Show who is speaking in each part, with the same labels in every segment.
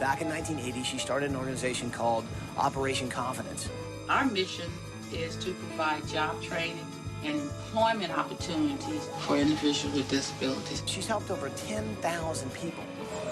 Speaker 1: Back in 1980, she started an organization called Operation Confidence.
Speaker 2: Our mission is to provide job training and employment opportunities for individuals with disabilities.
Speaker 1: She's helped over 10,000 people.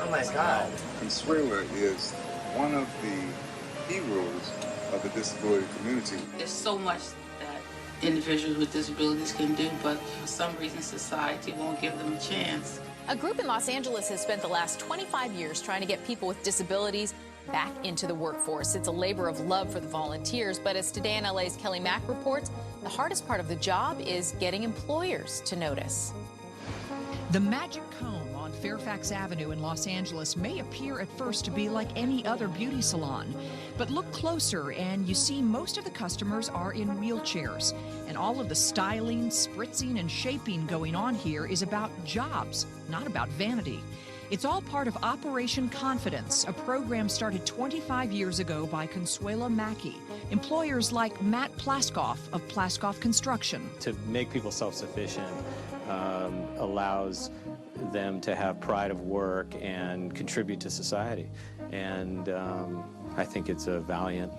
Speaker 3: Oh my God.
Speaker 4: Consuela is one of the heroes of the disability community.
Speaker 2: There's so much that individuals with disabilities can do, but for some reason society won't give them a chance.
Speaker 5: A group in Los Angeles has spent the last 25 years trying to get people with disabilities back into the workforce. It's a labor of love for the volunteers, but as Today in LA's Kelly Mack reports, the hardest part of the job is getting employers to notice.
Speaker 6: The Magic Comb on Fairfax Avenue in Los Angeles may appear at first to be like any other beauty salon, but look closer and you see most of the customers are in wheelchairs, and all of the styling, spritzing, and shaping going on here is about jobs, not about vanity. It's all part of Operation Confidence, a program started 25 years ago by Consuela Mackey. Employers like Matt Plaskoff of Plaskoff Construction.
Speaker 7: To make people self-sufficient allows them to have pride of work and contribute to society. And I think it's a valiant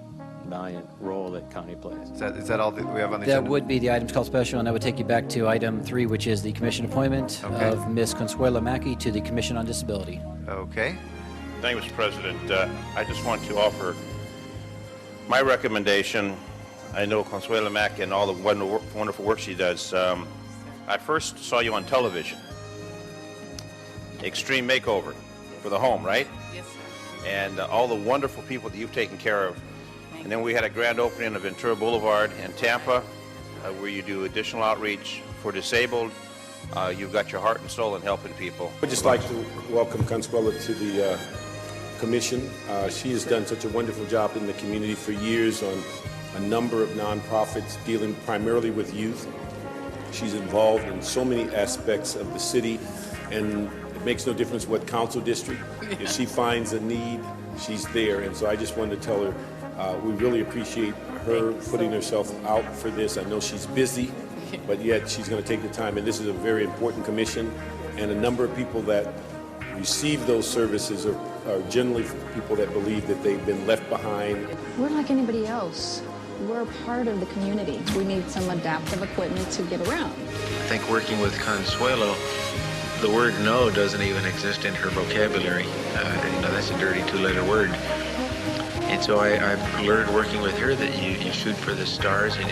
Speaker 7: role that Connie plays.
Speaker 3: Is that all that we have on the agenda?
Speaker 8: That would be the items called special, and that would take you back to item 3, which is the commission appointment of Ms. Consuela Mackey to the Commission on Disability.
Speaker 3: Okay.
Speaker 9: Thank you, Mr. President. I just want to offer my recommendation. I know Consuela Mackey and all the wonderful work she does. I first saw you on television. Extreme Makeover for the home, right?
Speaker 2: Yes, sir.
Speaker 9: And all the wonderful people that you've taken care of. And then we had a grand opening of Ventura Boulevard in Tampa, where you do additional outreach for disabled. You've got your heart and soul in helping people.
Speaker 10: I'd just like to welcome Consuela to the commission. She has done such a wonderful job in the community for years on a number of nonprofits dealing primarily with youth. She's involved in so many aspects of the city, and it makes no difference what council district. If she finds a need, she's there. And so I just wanted to tell her we really appreciate her putting herself out for this. I know she's busy, but yet she's going to take the time. And this is a very important commission. And a number of people that receive those services are generally people that believe that they've been left behind.
Speaker 11: We're like anybody else. We're part of the community. We need some adaptive equipment to get around.
Speaker 12: I think working with Consuelo, the word no doesn't even exist in her vocabulary. That's a dirty two-letter word. And so I've learned working with her that you shoot for the stars and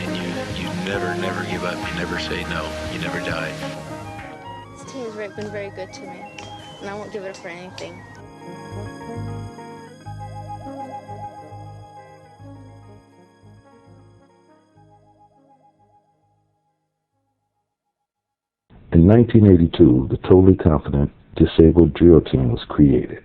Speaker 12: you never give up. You never say no. You never die.
Speaker 13: This tea has been very good to me, and I won't give it up for anything.
Speaker 14: In 1982, the Totally Confident Disabled Drill Team was created.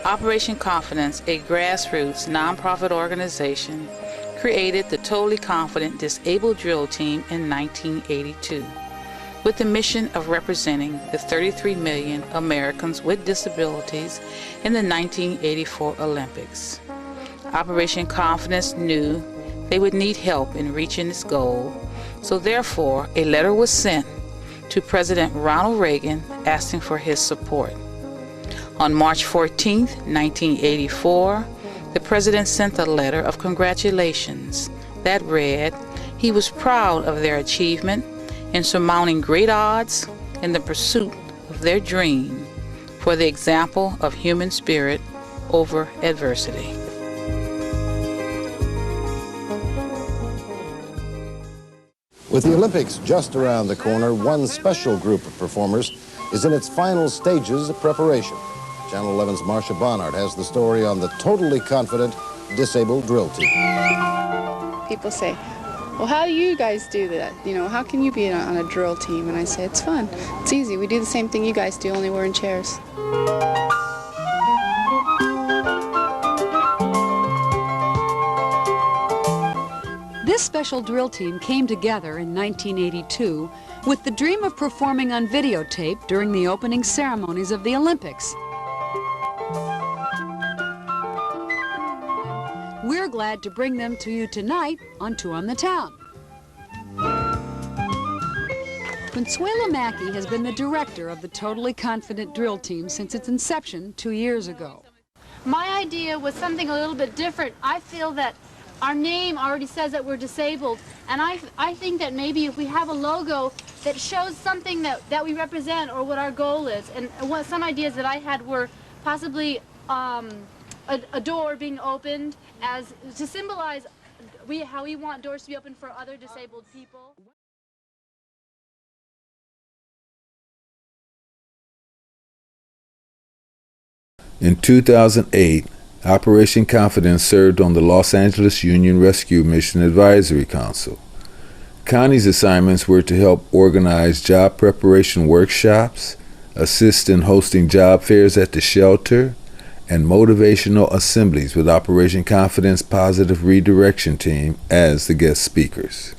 Speaker 2: Operation Confidence, a grassroots nonprofit organization, created the Totally Confident Disabled Drill Team in 1982 with the mission of representing the 33 million Americans with disabilities in the 1984 Olympics. Operation Confidence knew they would need help in reaching its goal, so therefore a letter was sent to President Ronald Reagan asking for his support. On March 14, 1984, the President sent a letter of congratulations that read, he was proud of their achievement in surmounting great odds in the pursuit of their dream for the example of human spirit over adversity.
Speaker 15: With the Olympics just around the corner, one special group of performers is in its final stages of preparation. Channel 11's Marcia Barnard has the story on the Totally Confident disabled drill team.
Speaker 16: People say, well, how do you guys do that? You know, how can you be on a drill team? And I say, it's fun. It's easy. We do the same thing you guys do, only we're in chairs.
Speaker 17: This special drill team came together in 1982 with the dream of performing on videotape during the opening ceremonies of the Olympics. We're glad to bring them to you tonight on Two on the Town. Consuelo Mackey has been the director of the Totally Confident drill team since its inception 2 years ago.
Speaker 18: My idea was something a little bit different. I feel that our name already says that we're disabled, and I think that maybe if we have a logo that shows something that we represent or what our goal is, and some ideas that I had were possibly a door being opened as to symbolize how we want doors to be open for other disabled people.
Speaker 19: In 2008, Operation Confidence served on the Los Angeles Union Rescue Mission Advisory Council. Connie's assignments were to help organize job preparation workshops, assist in hosting job fairs at the shelter, and motivational assemblies with Operation Confidence Positive Redirection Team as the guest speakers.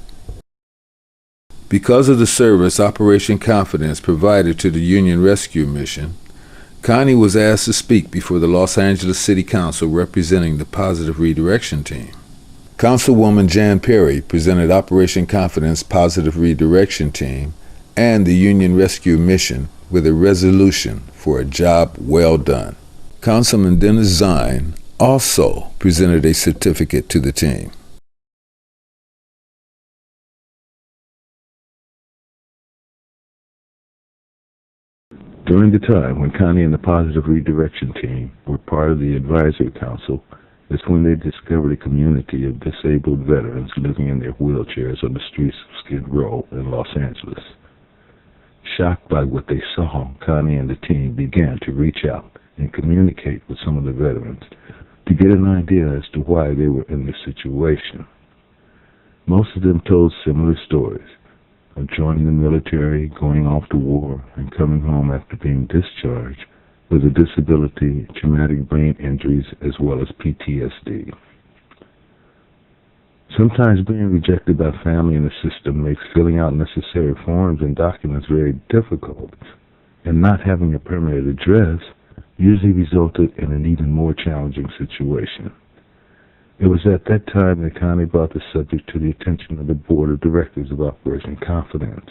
Speaker 19: Because of the service Operation Confidence provided to the Union Rescue Mission, Connie was asked to speak before the Los Angeles City Council representing the Positive Redirection Team. Councilwoman Jan Perry presented Operation Confidence Positive Redirection Team and the Union Rescue Mission with a resolution for a job well done. Councilman Dennis Zine also presented a certificate to the team.
Speaker 14: During the time when Connie and the Positive Redirection Team were part of the Advisory Council, is when they discovered a community of disabled veterans living in their wheelchairs on the streets of Skid Row in Los Angeles. Shocked by what they saw, Connie and the team began to reach out and communicate with some of the veterans to get an idea as to why they were in this situation. Most of them told similar stories of joining the military, going off to war, and coming home after being discharged with a disability, traumatic brain injuries, as well as PTSD. Sometimes being rejected by family and the system makes filling out necessary forms and documents very difficult, and not having a permanent address usually resulted in an even more challenging situation. It was at that time that Connie brought the subject to the attention of the Board of Directors of Operation Confidence,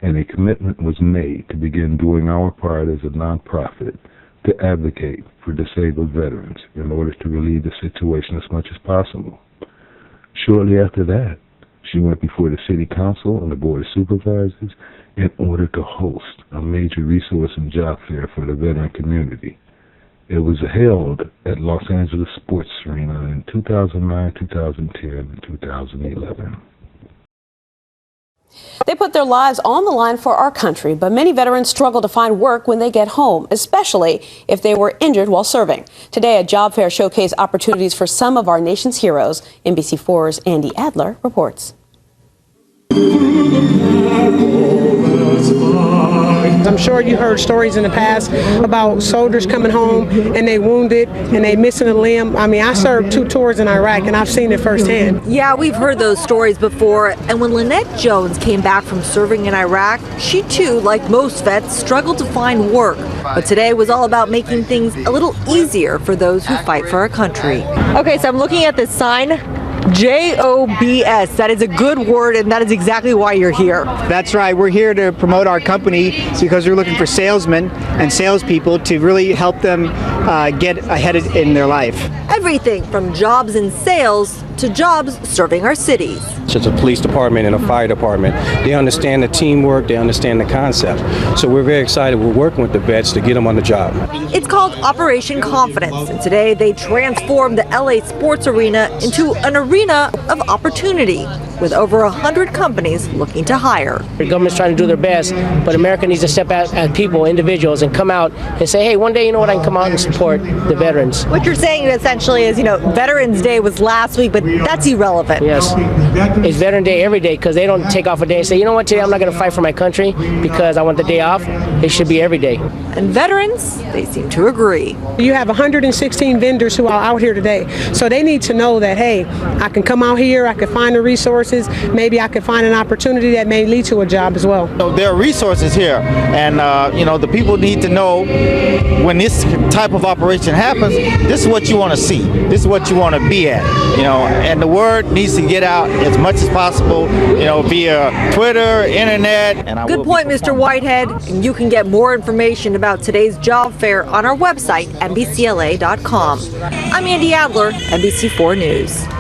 Speaker 14: and a commitment was made to begin doing our part as a nonprofit to advocate for disabled veterans in order to relieve the situation as much as possible. Shortly after that, she went before the City Council and the Board of Supervisors in order to host a major resource and job fair for the veteran community. It was held at Los Angeles Sports Arena in 2009, 2010, and 2011.
Speaker 20: They put their lives on the line for our country, but many veterans struggle to find work when they get home, especially if they were injured while serving. Today, a job fair showcased opportunities for some of our nation's heroes. NBC4's Andy Adler reports.
Speaker 21: I'm sure you heard stories in the past about soldiers coming home and they wounded and they missing a limb. I mean, I served 2 tours in Iraq and I've seen it firsthand.
Speaker 22: Yeah, we've heard those stories before. And when Lynette Jones came back from serving in Iraq, she too, like most vets, struggled to find work. But today was all about making things a little easier for those who fight for our country. Okay, so I'm looking at this sign. JOBS, that is a good word, and that is exactly why you're here.
Speaker 23: That's right. We're here to promote our company because we're looking for salesmen and salespeople to really help them get ahead in their life.
Speaker 22: Everything from jobs in sales to jobs serving our cities.
Speaker 1: It's a police department and a fire department. They understand the teamwork, they understand the concept. So we're very excited. We're working with the vets to get them on the job.
Speaker 22: It's called Operation Confidence, and today they transformed the LA sports arena into an arena of opportunity, with over 100 companies looking to hire.
Speaker 4: The government's trying to do their best, but America needs to step out as people, individuals, and come out and say, hey, one day, you know what, I can come out and support the veterans.
Speaker 22: What you're saying essentially is, Veterans Day was last week, but that's irrelevant.
Speaker 4: Yes. It's Veteran Day every day, because they don't take off a day and say, you know what, today I'm not going to fight for my country because I want the day off. It should be every day.
Speaker 22: And veterans, they seem to agree.
Speaker 21: You have 116 vendors who are out here today. So they need to know that, hey, I can come out here, I can find the resources, maybe I can find an opportunity that may lead to a job as well.
Speaker 5: There are resources here, and the people need to know when this type of operation happens, this is what you want to see. This is what you want to be at, and the word needs to get out as much as possible, via Twitter, internet. And
Speaker 22: Good point, Mr. Whitehead. And you can get more information about today's job fair on our website, NBCLA.com. I'm Andy Adler, NBC4 News.